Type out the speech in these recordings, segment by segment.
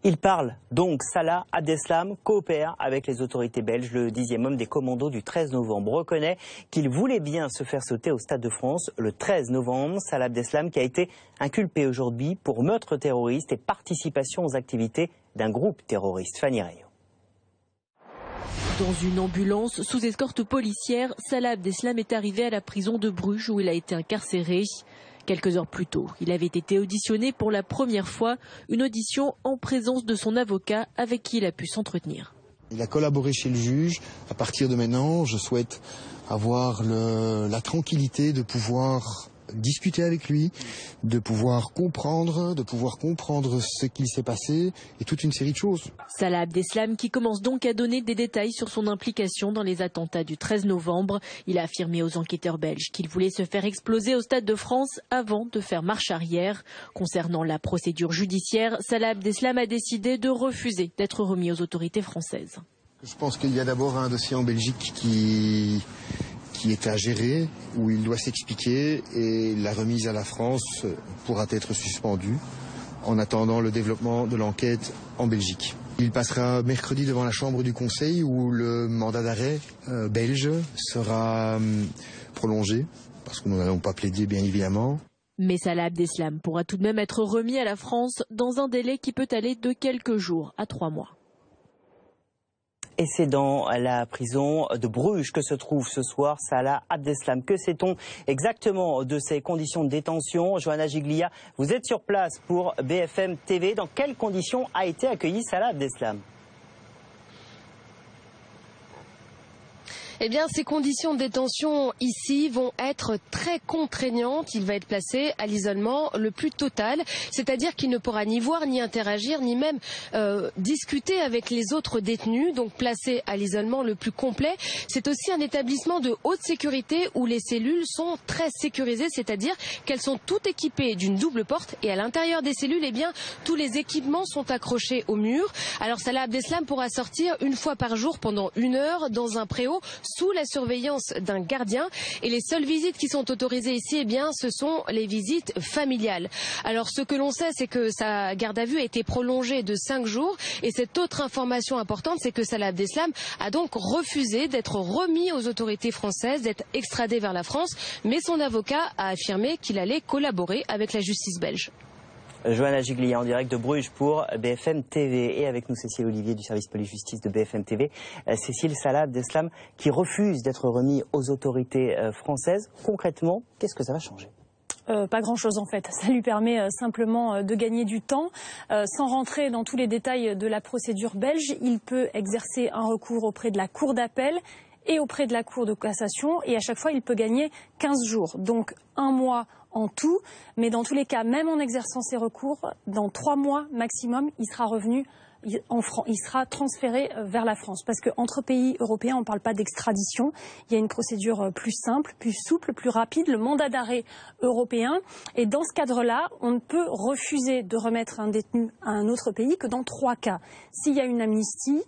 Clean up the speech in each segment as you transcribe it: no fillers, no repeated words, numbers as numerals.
Il parle donc, Salah Abdeslam coopère avec les autorités belges. Le 10e homme des commandos du 13 novembre reconnaît qu'il voulait bien se faire sauter au Stade de France le 13 novembre. Salah Abdeslam qui a été inculpé aujourd'hui pour meurtre terroriste et participation aux activités d'un groupe terroriste. Fanny Rayo. Dans une ambulance sous escorte policière, Salah Abdeslam est arrivé à la prison de Bruges où il a été incarcéré. Quelques heures plus tôt, il avait été auditionné pour la première fois, une audition en présence de son avocat avec qui il a pu s'entretenir. Il a collaboré chez le juge. À partir de maintenant, je souhaite avoir la tranquillité de pouvoir discuter avec lui, de pouvoir comprendre ce qu'il s'est passé et toute une série de choses. Salah Abdeslam qui commence donc à donner des détails sur son implication dans les attentats du 13 novembre. Il a affirmé aux enquêteurs belges qu'il voulait se faire exploser au Stade de France avant de faire marche arrière. Concernant la procédure judiciaire, Salah Abdeslam a décidé de refuser d'être remis aux autorités françaises. Je pense qu'il y a d'abord un dossier en Belgique qui est à gérer, où il doit s'expliquer et la remise à la France pourra être suspendue en attendant le développement de l'enquête en Belgique. Il passera mercredi devant la chambre du Conseil où le mandat d'arrêt belge sera prolongé, parce que nous n'allons pas plaider bien évidemment. Mais Salah Abdeslam pourra tout de même être remis à la France dans un délai qui peut aller de quelques jours à 3 mois. Et c'est dans la prison de Bruges que se trouve ce soir Salah Abdeslam. Que sait-on exactement de ces conditions de détention? Johanna Giglia, vous êtes sur place pour BFM TV. Dans quelles conditions a été accueilli Salah Abdeslam? Eh bien, ces conditions de détention ici vont être très contraignantes. Il va être placé à l'isolement le plus total, c'est-à-dire qu'il ne pourra ni voir, ni interagir, ni même discuter avec les autres détenus, donc placé à l'isolement le plus complet. C'est aussi un établissement de haute sécurité où les cellules sont très sécurisées, c'est-à-dire qu'elles sont toutes équipées d'une double porte et à l'intérieur des cellules, eh bien, tous les équipements sont accrochés au mur. Alors Salah Abdeslam pourra sortir une fois par jour pendant 1 heure dans un préau sous la surveillance d'un gardien. Et les seules visites qui sont autorisées ici, eh bien, ce sont les visites familiales. Alors, ce que l'on sait, c'est que sa garde à vue a été prolongée de 5 jours. Et cette autre information importante, c'est que Salah Abdeslam a donc refusé d'être remis aux autorités françaises, d'être extradé vers la France. Mais son avocat a affirmé qu'il allait collaborer avec la justice belge. Johanna Giglia en direct de Bruges pour BFM TV. Et avec nous Cécile Olivier du service police-justice de BFM TV. Cécile, Salah Abdeslam qui refuse d'être remis aux autorités françaises. Concrètement, qu'est-ce que ça va changer? Pas grand-chose en fait. Ça lui permet simplement de gagner du temps. Sans rentrer dans tous les détails de la procédure belge, il peut exercer un recours auprès de la Cour d'appel et auprès de la Cour de cassation. Et à chaque fois, il peut gagner 15 jours. Donc 1 mois en tout, mais dans tous les cas, même en exerçant ses recours, dans 3 mois maximum, il sera revenu il sera transféré vers la France. Parce qu'entre pays européens, on ne parle pas d'extradition. Il y a une procédure plus simple, plus souple, plus rapide, le mandat d'arrêt européen. Et dans ce cadre-là, on ne peut refuser de remettre un détenu à un autre pays que dans 3 cas. S'il y a une amnistie,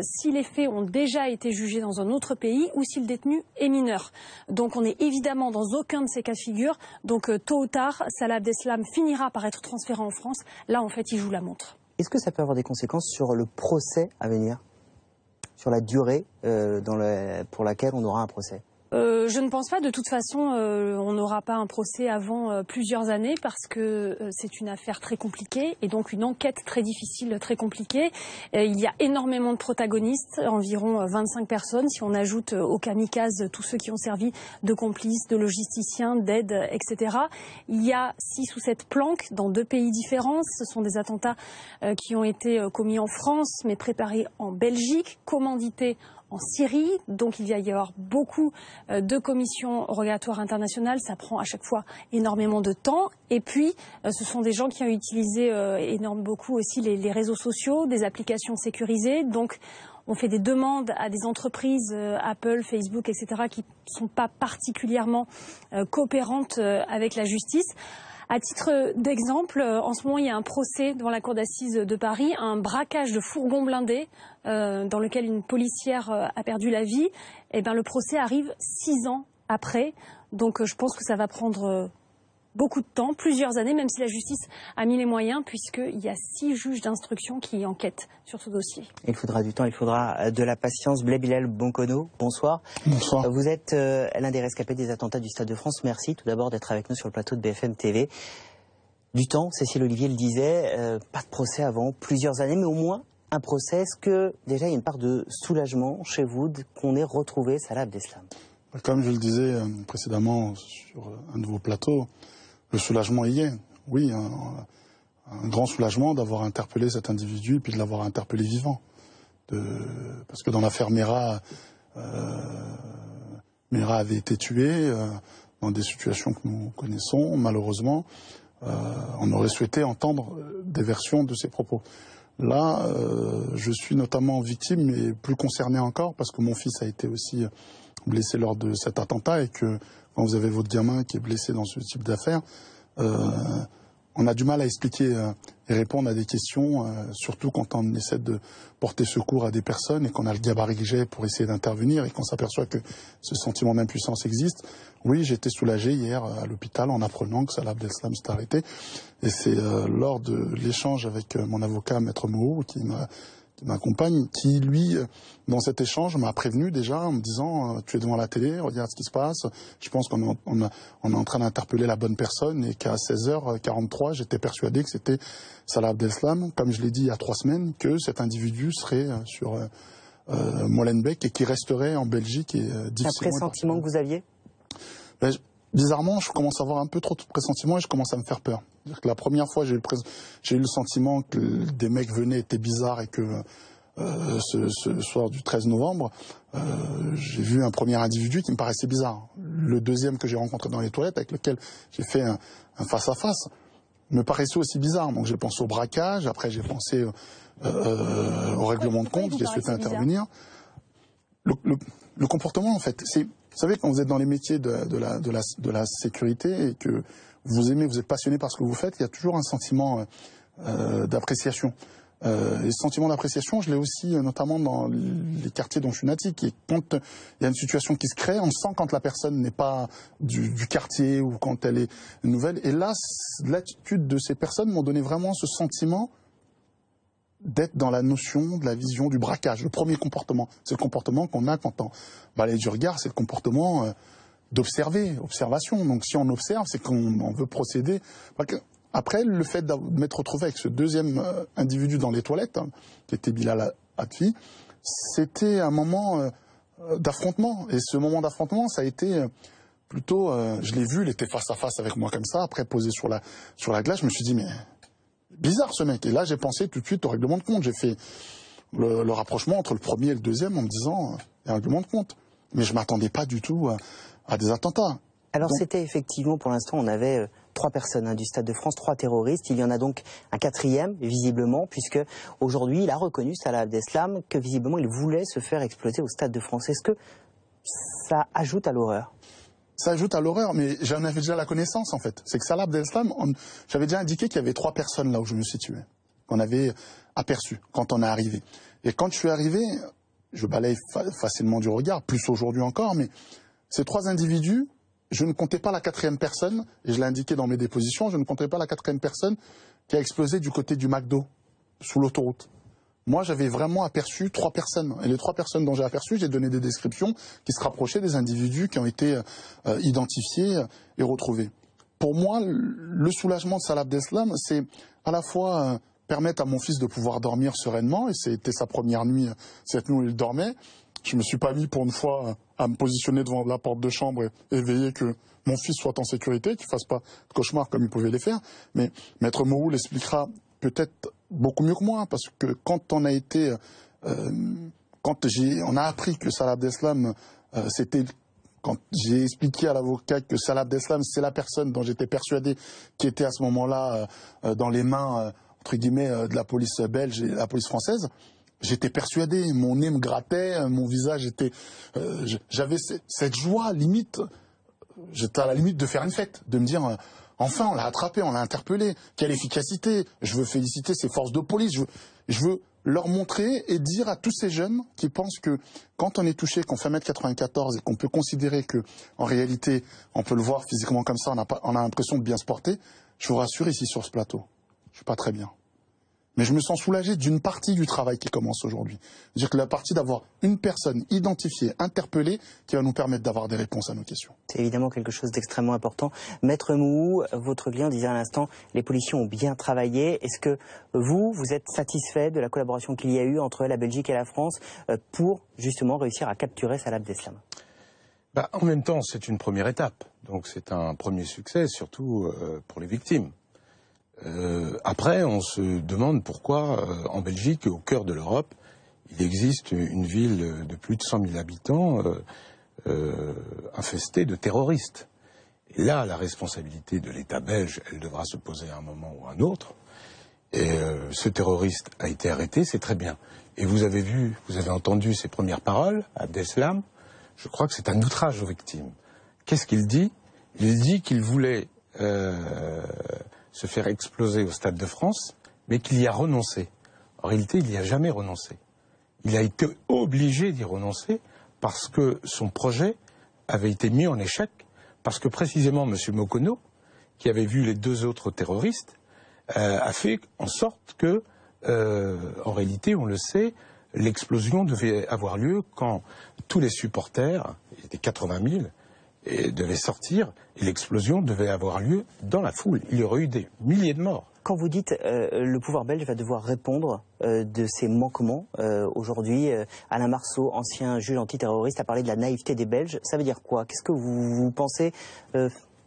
si les faits ont déjà été jugés dans un autre pays ou si le détenu est mineur. Donc on n'est évidemment dans aucun de ces cas de figure. Donc tôt ou tard, Salah Abdeslam finira par être transféré en France. Là, en fait, il joue la montre. Est-ce que ça peut avoir des conséquences sur le procès à venir? Sur la durée pour laquelle on aura un procès? Je ne pense pas. De toute façon, on n'aura pas un procès avant plusieurs années parce que c'est une affaire très compliquée et donc une enquête très difficile, très compliquée. Il y a énormément de protagonistes, environ 25 personnes. Si on ajoute aux kamikazes tous ceux qui ont servi de complices, de logisticiens, d'aides, etc. Il y a 6 ou 7 planques dans 2 pays différents. Ce sont des attentats qui ont été commis en France, mais préparés en Belgique, commandités en Syrie, donc il va y avoir beaucoup de commissions rogatoires internationales, ça prend à chaque fois énormément de temps. Et puis, ce sont des gens qui ont utilisé beaucoup aussi les réseaux sociaux, des applications sécurisées. Donc, on fait des demandes à des entreprises, Apple, Facebook, etc., qui ne sont pas particulièrement coopérantes avec la justice. À titre d'exemple, en ce moment, il y a un procès devant la Cour d'assises de Paris, un braquage de fourgon blindé dans lequel une policière a perdu la vie. Et bien, le procès arrive 6 ans après. Donc, je pense que ça va prendre beaucoup de temps, plusieurs années, même si la justice a mis les moyens, puisqu'il y a 6 juges d'instruction qui enquêtent sur ce dossier. Il faudra du temps, il faudra de la patience. Blais Bilal Bonkono, bonsoir. Bonsoir. Vous êtes l'un des rescapés des attentats du Stade de France. Merci tout d'abord d'être avec nous sur le plateau de BFM TV. Du temps, Cécile Olivier le disait, pas de procès avant plusieurs années, mais au moins un procès. Est-ce que déjà il y a une part de soulagement chez vous qu'on ait retrouvé Salah Abdeslam? Comme je le disais précédemment sur un de vos plateaux, le soulagement y est. Oui, un grand soulagement d'avoir interpellé cet individu et puis de l'avoir interpellé vivant. Parce que dans l'affaire Mera, Mera avait été tué dans des situations que nous connaissons, malheureusement. On aurait souhaité entendre des versions de ses propos. Là, je suis notamment victime et plus concerné encore parce que mon fils a été aussi blessé lors de cet attentat et que quand vous avez votre gamin qui est blessé dans ce type d'affaires, on a du mal à expliquer et répondre à des questions, surtout quand on essaie de porter secours à des personnes et qu'on a le gabarit que j'ai pour essayer d'intervenir et qu'on s'aperçoit que ce sentiment d'impuissance existe. Oui, j'ai été soulagé hier à l'hôpital en apprenant que Salah Abdeslam s'est arrêté. Et c'est lors de l'échange avec mon avocat, Maître Moho, qui m'accompagne, qui lui, dans cet échange, m'a prévenu déjà en me disant tu es devant la télé, regarde ce qui se passe, je pense qu'on est en train d'interpeller la bonne personne et qu'à 16h43, j'étais persuadé que c'était Salah Abdeslam, comme je l'ai dit il y a 3 semaines, que cet individu serait sur Molenbeek et qui resterait en Belgique. Et un pressentiment que vous aviez? Bizarrement, je commence à avoir un peu trop de pressentiments et je commence à me faire peur. Que la première fois, j'ai eu le sentiment que des mecs venaient, étaient bizarres et que ce soir du 13 novembre, j'ai vu un premier individu qui me paraissait bizarre. Le deuxième que j'ai rencontré dans les toilettes, avec lequel j'ai fait un face-à-face, me paraissait aussi bizarre. Donc j'ai pensé au braquage, après j'ai pensé au règlement de compte, j'ai souhaité intervenir. Le comportement, en fait, c'est... Vous savez, quand vous êtes dans les métiers de la sécurité et que vous aimez, vous êtes passionné par ce que vous faites, il y a toujours un sentiment d'appréciation. Et ce sentiment d'appréciation, je l'ai aussi notamment dans les quartiers dont je suis natif. Et quand il y a une situation qui se crée, on sent quand la personne n'est pas du quartier ou quand elle est nouvelle. Et là, l'attitude de ces personnes m'ont donné vraiment ce sentiment d'être dans la notion de la vision du braquage. Le premier comportement, c'est le comportement qu'on a quand on balaye du regard, c'est le comportement observation. Donc si on observe, c'est qu'on veut procéder. Après, le fait de m'être retrouvé avec ce deuxième individu dans les toilettes, qui était Bilal Atfi, c'était un moment d'affrontement. Et ce moment d'affrontement, ça a été plutôt... je l'ai vu, il était face à face avec moi comme ça, après posé sur la glace, je me suis dit, mais... bizarre ce mec. Et là, j'ai pensé tout de suite au règlement de compte. J'ai fait le rapprochement entre le premier et le deuxième en me disant il y a un règlement de compte. Mais je ne m'attendais pas du tout à des attentats. Alors c'était effectivement, pour l'instant, on avait 3 personnes du Stade de France, 3 terroristes. Il y en a donc un 4e, visiblement, puisque aujourd'hui, il a reconnu, Salah Abdeslam, que visiblement, il voulait se faire exploser au Stade de France. Est-ce que ça ajoute à l'horreur? Ça ajoute à l'horreur, mais j'en avais déjà la connaissance, en fait. C'est que Salah Abdeslam, j'avais déjà indiqué qu'il y avait 3 personnes là où je me situais, qu'on avait aperçues quand on est arrivé. Et quand je suis arrivé, je balaye facilement du regard, plus aujourd'hui encore, mais ces 3 individus, je ne comptais pas la 4e personne, et je l'ai indiqué dans mes dépositions, je ne comptais pas la 4e personne qui a explosé du côté du McDo, sous l'autoroute. Moi, j'avais vraiment aperçu 3 personnes. Et les 3 personnes dont j'ai aperçu, j'ai donné des descriptions qui se rapprochaient des individus qui ont été identifiés et retrouvés. Pour moi, le soulagement de Salah Abdeslam, c'est à la fois permettre à mon fils de pouvoir dormir sereinement, et c'était sa première nuit, cette nuit où il dormait. Je ne me suis pas mis pour une fois à me positionner devant la porte de chambre et veiller que mon fils soit en sécurité, qu'il ne fasse pas de cauchemars comme il pouvait les faire. Mais Maître Moho l'expliquera peut-être beaucoup mieux que moi, parce que quand on a été, on a appris que Salah Abdeslam, quand j'ai expliqué à l'avocat que Salah Abdeslam, c'est la personne dont j'étais persuadé qui était à ce moment-là dans les mains, entre guillemets, de la police belge et de la police française, j'étais persuadé, mon nez me grattait, mon visage était... j'avais cette joie, limite, j'étais à la limite de faire une fête, de me dire... Enfin, on l'a attrapé, on l'a interpellé. Quelle efficacité! Je veux féliciter ces forces de police. Je veux leur montrer et dire à tous ces jeunes qui pensent que quand on est touché, qu'on fait 1m94 et qu'on peut considérer que en réalité, on peut le voir physiquement comme ça, on a l'impression de bien se porter, je vous rassure ici sur ce plateau, je suis pas très bien. Mais je me sens soulagé d'une partie du travail qui commence aujourd'hui. C'est-à-dire que la partie d'avoir une personne identifiée, interpellée, qui va nous permettre d'avoir des réponses à nos questions. C'est évidemment quelque chose d'extrêmement important. Maître Mouhou, votre client disait à l'instant, les policiers ont bien travaillé. Est-ce que vous êtes satisfait de la collaboration qu'il y a eu entre la Belgique et la France pour justement réussir à capturer Salah Abdeslam? En même temps, c'est une première étape. Donc c'est un premier succès, surtout pour les victimes. Après, on se demande pourquoi, en Belgique, au cœur de l'Europe, il existe une ville de plus de 100 000 habitants infestée de terroristes. Et là, la responsabilité de l'État belge, elle devra se poser à un moment ou à un autre. Et ce terroriste a été arrêté, c'est très bien. Et vous avez entendu ses premières paroles, Abdeslam. Je crois que c'est un outrage aux victimes. Qu'est-ce qu'il dit? Il dit qu'il voulait se faire exploser au Stade de France, mais qu'il y a renoncé. En réalité, il n'y a jamais renoncé. Il a été obligé d'y renoncer parce que son projet avait été mis en échec, parce que précisément M. Mokono, qui avait vu les deux autres terroristes, a fait en sorte que, en réalité, on le sait, l'explosion devait avoir lieu quand tous les supporters, il y était 80 000, devaient sortir, et l'explosion devait avoir lieu dans la foule. Il y aurait eu des milliers de morts. Quand vous dites le pouvoir belge va devoir répondre de ces manquements, aujourd'hui, Alain Marceau, ancien juge antiterroriste, a parlé de la naïveté des Belges. Ça veut dire quoi? Qu'est-ce que vous pensez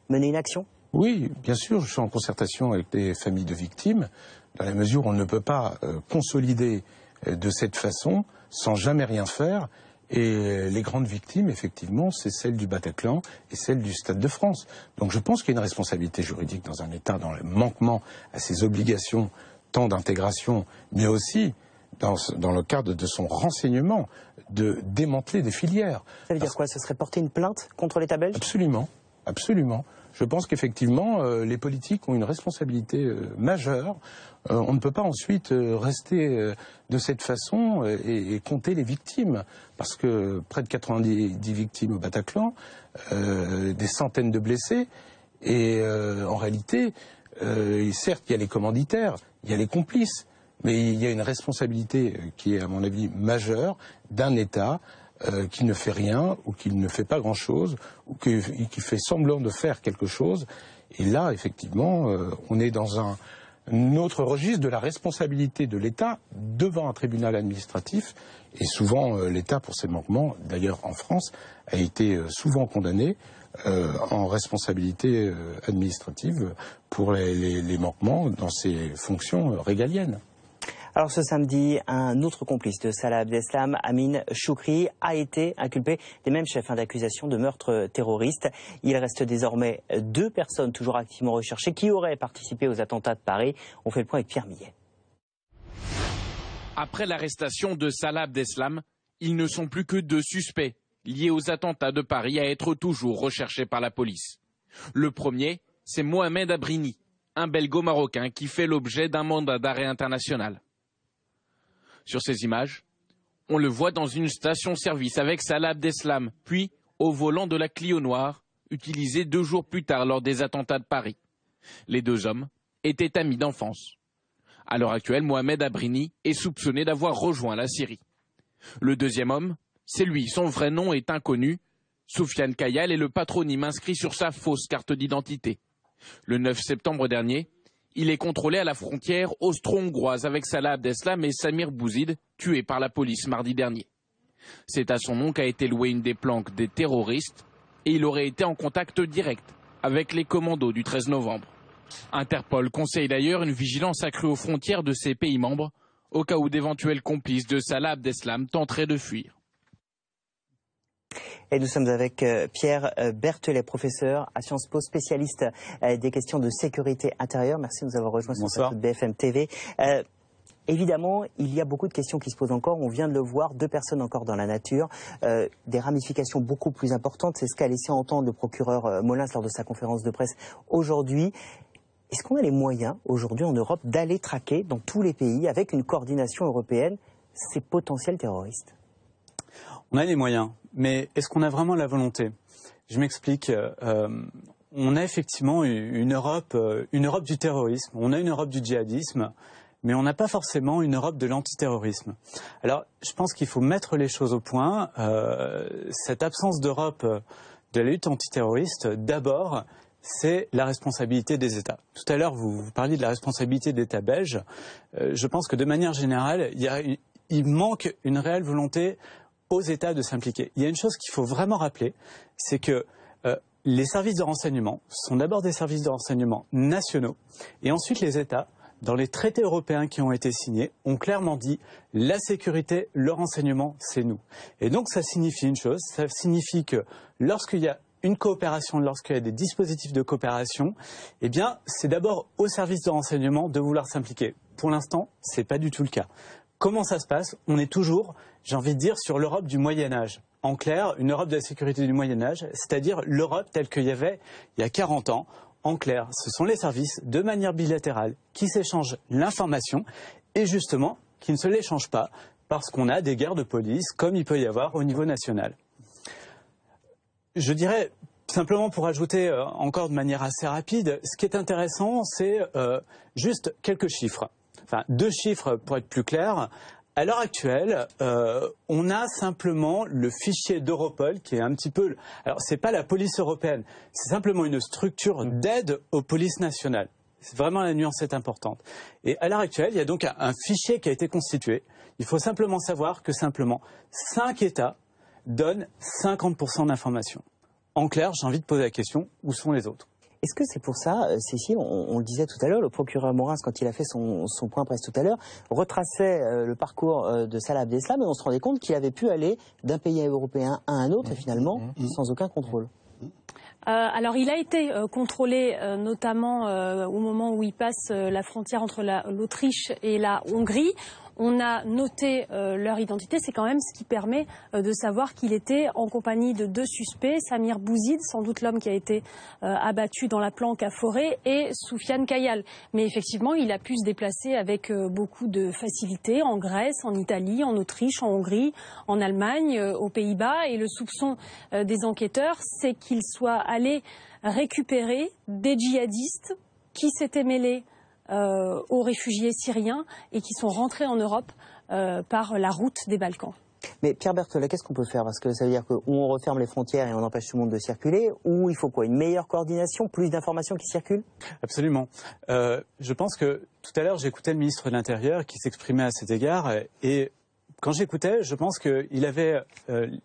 mener une action? Oui, bien sûr, je suis en concertation avec des familles de victimes, dans la mesure où on ne peut pas consolider de cette façon sans jamais rien faire. Et les grandes victimes, effectivement, c'est celle du Bataclan et celle du Stade de France. Donc je pense qu'il y a une responsabilité juridique dans un État, dans le manquement à ses obligations, tant d'intégration, mais aussi dans le cadre de son renseignement, de démanteler des filières. Ça veut dire quoi? Ce serait porter une plainte contre l'État belge? Absolument, absolument. Je pense qu'effectivement, les politiques ont une responsabilité majeure. On ne peut pas ensuite rester de cette façon et compter les victimes. Parce que près de 90 victimes au Bataclan, des centaines de blessés. Et en réalité, certes, il y a les commanditaires, il y a les complices. Mais il y a une responsabilité qui est, à mon avis, majeure d'un État qui ne fait rien ou qui ne fait pas grand-chose ou qui fait semblant de faire quelque chose. Et là, effectivement, on est dans un autre registre de la responsabilité de l'État devant un tribunal administratif. Et souvent, l'État, pour ses manquements, d'ailleurs en France, a été souvent condamné en responsabilité administrative pour les manquements dans ses fonctions régaliennes. Alors ce samedi, un autre complice de Salah Abdeslam, Amin Choukri, a été inculpé des mêmes chefs d'accusation de meurtre terroriste. Il reste désormais 2 personnes toujours activement recherchées qui auraient participé aux attentats de Paris. On fait le point avec Pierre Millet. Après l'arrestation de Salah Abdeslam, ils ne sont plus que 2 suspects liés aux attentats de Paris à être toujours recherchés par la police. Le premier, c'est Mohamed Abrini, un belgo-marocain qui fait l'objet d'un mandat d'arrêt international. Sur ces images, on le voit dans une station-service avec Salah Abdeslam, puis au volant de la Clio noire, utilisée 2 jours plus tard lors des attentats de Paris. Les 2 hommes étaient amis d'enfance. À l'heure actuelle, Mohamed Abrini est soupçonné d'avoir rejoint la Syrie. Le deuxième homme, c'est lui, son vrai nom est inconnu. Soufiane Kayal est le patronyme inscrit sur sa fausse carte d'identité. Le 9 septembre dernier, il est contrôlé à la frontière austro-hongroise avec Salah Abdeslam et Samir Bouzid, tués par la police mardi dernier. C'est à son nom qu'a été louée une des planques des terroristes et il aurait été en contact direct avec les commandos du 13 novembre. Interpol conseille d'ailleurs une vigilance accrue aux frontières de ses pays membres au cas où d'éventuels complices de Salah Abdeslam tenteraient de fuir. Et nous sommes avec Pierre Berthelet, professeur à Sciences Po, spécialiste des questions de sécurité intérieure. Merci de nous avoir rejoints sur le plateau de BFM TV. Évidemment, il y a beaucoup de questions qui se posent encore. On vient de le voir, 2 personnes encore dans la nature. Des ramifications beaucoup plus importantes. C'est ce qu'a laissé entendre le procureur Molins lors de sa conférence de presse aujourd'hui. Est-ce qu'on a les moyens aujourd'hui en Europe d'aller traquer dans tous les pays avec une coordination européenne ces potentiels terroristes? On a les moyens, mais est-ce qu'on a vraiment la volonté? Je m'explique. On a effectivement une Europe du terrorisme, on a une Europe du djihadisme, mais on n'a pas forcément une Europe de l'antiterrorisme. Alors, je pense qu'il faut mettre les choses au point. Cette absence d'Europe de la lutte antiterroriste, d'abord, c'est la responsabilité des États. Tout à l'heure, vous parliez de la responsabilité de l'État belge. Je pense que de manière générale, il manque une réelle volonté aux États de s'impliquer. Il y a une chose qu'il faut vraiment rappeler, c'est que les services de renseignement sont d'abord des services de renseignement nationaux, et ensuite les États, dans les traités européens qui ont été signés, ont clairement dit la sécurité, le renseignement, c'est nous. Et donc ça signifie une chose, ça signifie que lorsqu'il y a une coopération, lorsqu'il y a des dispositifs de coopération, eh bien c'est d'abord aux services de renseignement de vouloir s'impliquer. Pour l'instant, c'est pas du tout le cas. Comment ça se passe? On est toujours, j'ai envie de dire, sur l'Europe du Moyen-Âge. En clair, une Europe de la sécurité du Moyen-Âge, c'est-à-dire l'Europe telle qu'il y avait il y a 40 ans. En clair, ce sont les services, de manière bilatérale, qui s'échangent l'information et justement, qui ne se l'échangent pas parce qu'on a des guerres de police comme il peut y avoir au niveau national. Je dirais, simplement pour ajouter encore de manière assez rapide, ce qui est intéressant, c'est juste quelques chiffres. Enfin, 2 chiffres pour être plus clair. À l'heure actuelle, on a simplement le fichier d'Europol qui est un petit peu... Alors, c'est pas la police européenne, c'est simplement une structure d'aide aux polices nationales. C'est vraiment, la nuance est importante. Et à l'heure actuelle, il y a donc un fichier qui a été constitué. Il faut simplement savoir que 5 États donnent 50% d'informations. En clair, j'ai envie de poser la question, où sont les autres ? Est-ce que c'est pour ça, Cécile, on le disait tout à l'heure, le procureur Morins, quand il a fait son point presse tout à l'heure, retraçait le parcours de Salah Abdeslam et on se rendait compte qu'il avait pu aller d'un pays européen à un autre et finalement sans aucun contrôle. Alors il a été contrôlé notamment au moment où il passe la frontière entre l'Autriche et la Hongrie. On a noté leur identité, c'est quand même ce qui permet de savoir qu'il était en compagnie de 2 suspects, Samir Bouzid, sans doute l'homme qui a été abattu dans la planque à Forêt, et Soufiane Kayal. Mais effectivement, il a pu se déplacer avec beaucoup de facilité en Grèce, en Italie, en Autriche, en Hongrie, en Allemagne, aux Pays-Bas. Et le soupçon des enquêteurs, c'est qu'il soit allé récupérer des djihadistes qui s'étaient mêlés aux réfugiés syriens et qui sont rentrés en Europe par la route des Balkans. Mais Pierre Berthollet, qu'est-ce qu'on peut faire? Parce que ça veut dire qu'on referme les frontières et on empêche tout le monde de circuler, ou il faut quoi? Une meilleure coordination, plus d'informations qui circulent? Absolument. Je pense que tout à l'heure, j'écoutais le ministre de l'Intérieur qui s'exprimait à cet égard, et quand j'écoutais, je pense qu'il avait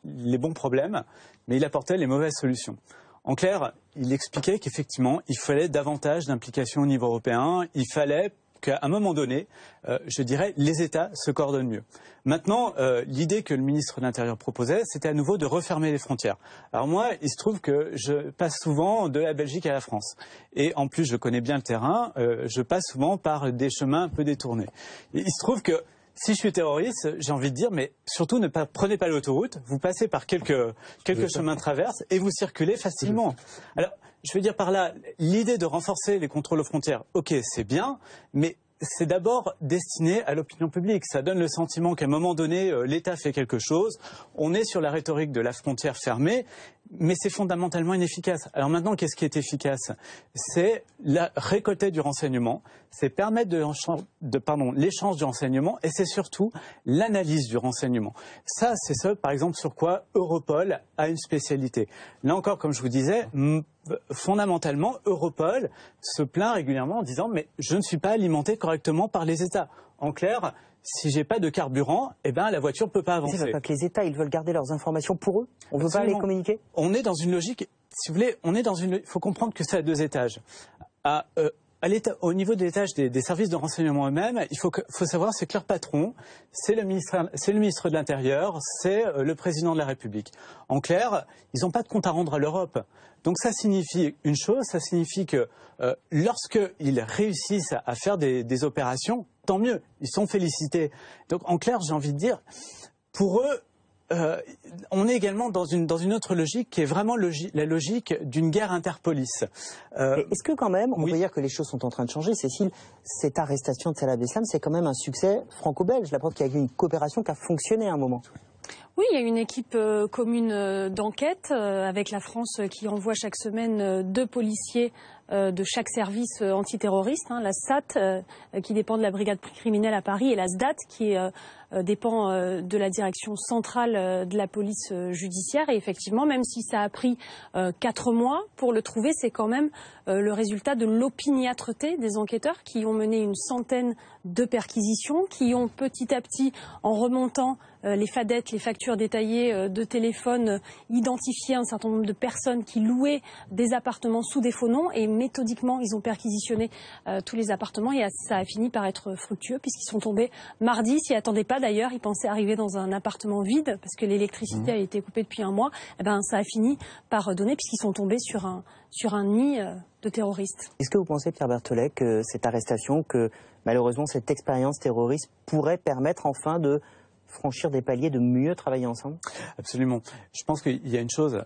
les bons problèmes, mais il apportait les mauvaises solutions. En clair, il expliquait qu'effectivement, il fallait davantage d'implication au niveau européen, il fallait qu'à un moment donné, je dirais, les États se coordonnent mieux. Maintenant, l'idée que le ministre de l'Intérieur proposait, c'était à nouveau de refermer les frontières. Alors moi, il se trouve que je passe souvent de la Belgique à la France. Et en plus, je connais bien le terrain, je passe souvent par des chemins un peu détournés. Et il se trouve que si je suis terroriste, j'ai envie de dire, mais surtout prenez pas l'autoroute, vous passez par quelques chemins de traverse et vous circulez facilement. Alors, je veux dire par là, l'idée de renforcer les contrôles aux frontières, ok, c'est bien, mais c'est d'abord destiné à l'opinion publique. Ça donne le sentiment qu'à un moment donné, l'État fait quelque chose, on est sur la rhétorique de la frontière fermée, mais c'est fondamentalement inefficace. Alors maintenant, qu'est-ce qui est efficace? C'est la récolter du renseignement, c'est permettre l'échange du renseignement, et c'est surtout l'analyse du renseignement. Ça, c'est ce, par exemple, sur quoi Europol a une spécialité. Là encore, comme je vous disais, fondamentalement, Europol se plaint régulièrement en disant « mais je ne suis pas alimenté correctement par les États ». En clair, si j'ai pas de carburant, eh ben la voiture peut pas avancer. C'est pas que les États, ils veulent garder leurs informations pour eux. On ne veut pas les communiquer. On est dans une logique, si vous voulez, il faut comprendre que c'est à 2 étages. Au niveau de l'étage des services de renseignement eux-mêmes, il faut savoir, c'est que leur patron, c'est le ministre de l'Intérieur, c'est le président de la République. En clair, ils n'ont pas de compte à rendre à l'Europe. Donc ça signifie une chose, ça signifie que lorsqu'ils réussissent à faire des opérations, tant mieux, ils sont félicités. Donc en clair, j'ai envie de dire, pour eux, on est également dans une autre logique qui est vraiment la logique d'une guerre interpolice. Est-ce que quand même, on peut dire que les choses sont en train de changer, Cécile, cette arrestation de Salah Abdeslam, c'est quand même un succès franco-belge, la preuve qu'il y a eu une coopération qui a fonctionné à un moment. Oui, il y a une équipe commune d'enquête avec la France qui envoie chaque semaine 2 policiers de chaque service antiterroriste, la SAT qui dépend de la brigade criminelle à Paris et la SDAT qui dépend de la direction centrale de la police judiciaire. Et effectivement, même si ça a pris 4 mois pour le trouver, c'est quand même le résultat de l'opiniâtreté des enquêteurs qui ont mené une centaine de perquisitions, qui ont petit à petit, en remontant les fadettes, les factures détaillées de téléphone, identifié un certain nombre de personnes qui louaient des appartements sous des faux noms et méthodiquement, ils ont perquisitionné tous les appartements et ça a fini par être fructueux puisqu'ils sont tombés mardi, ils s'y attendaient pas d'ailleurs, ils pensaient arriver dans un appartement vide parce que l'électricité a été coupée depuis un mois. Et ben, ça a fini par donner puisqu'ils sont tombés sur un nid de terroristes. Est-ce que vous pensez, Pierre Berthollet, que cette arrestation, que malheureusement cette expérience terroriste pourrait permettre enfin de franchir des paliers, de mieux travailler ensemble? Absolument. Je pense qu'il y a une chose,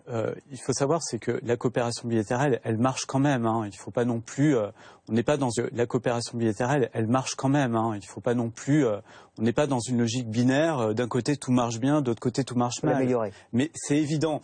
il faut savoir, c'est que la coopération bilatérale, elle marche quand même. Il faut pas non plus, on n'est pas dans la coopération bilatérale, elle marche quand même. Il faut pas non plus, on n'est pas dans une logique binaire. D'un côté tout marche bien, d'autre côté tout marche mal. L'améliorer. Mais c'est évident.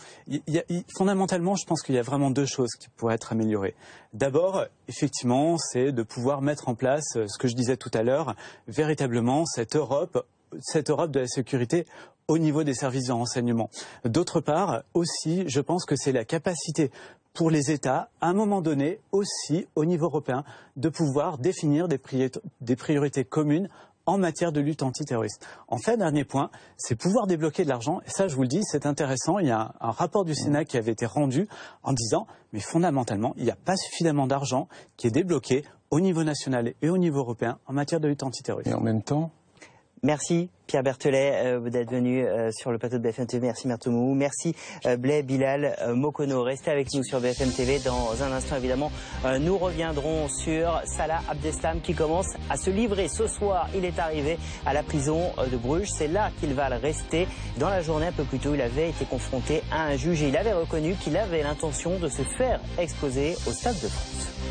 Fondamentalement, je pense qu'il y a vraiment 2 choses qui pourraient être améliorées. D'abord, effectivement, c'est de pouvoir mettre en place ce que je disais tout à l'heure, véritablement cette Europe de la sécurité au niveau des services de renseignement. D'autre part, aussi, je pense que c'est la capacité pour les États, à un moment donné, aussi au niveau européen, de pouvoir définir des priorités communes en matière de lutte antiterroriste. En fait, dernier point, c'est pouvoir débloquer de l'argent. Et ça, je vous le dis, c'est intéressant. Il y a un rapport du Sénat qui avait été rendu en disant, mais fondamentalement, il n'y a pas suffisamment d'argent qui est débloqué au niveau national et au niveau européen en matière de lutte antiterroriste. Et en même temps... Merci Pierre Berthollet d'être venu sur le plateau de BFM TV. Merci Mertomou. Merci Blais, Bilal, Mokono. Restez avec nous sur BFM TV. Dans un instant, évidemment, nous reviendrons sur Salah Abdeslam qui commence à se livrer. Ce soir, il est arrivé à la prison de Bruges. C'est là qu'il va rester. Dans la journée, un peu plus tôt, il avait été confronté à un juge et il avait reconnu qu'il avait l'intention de se faire exposer au Stade de France.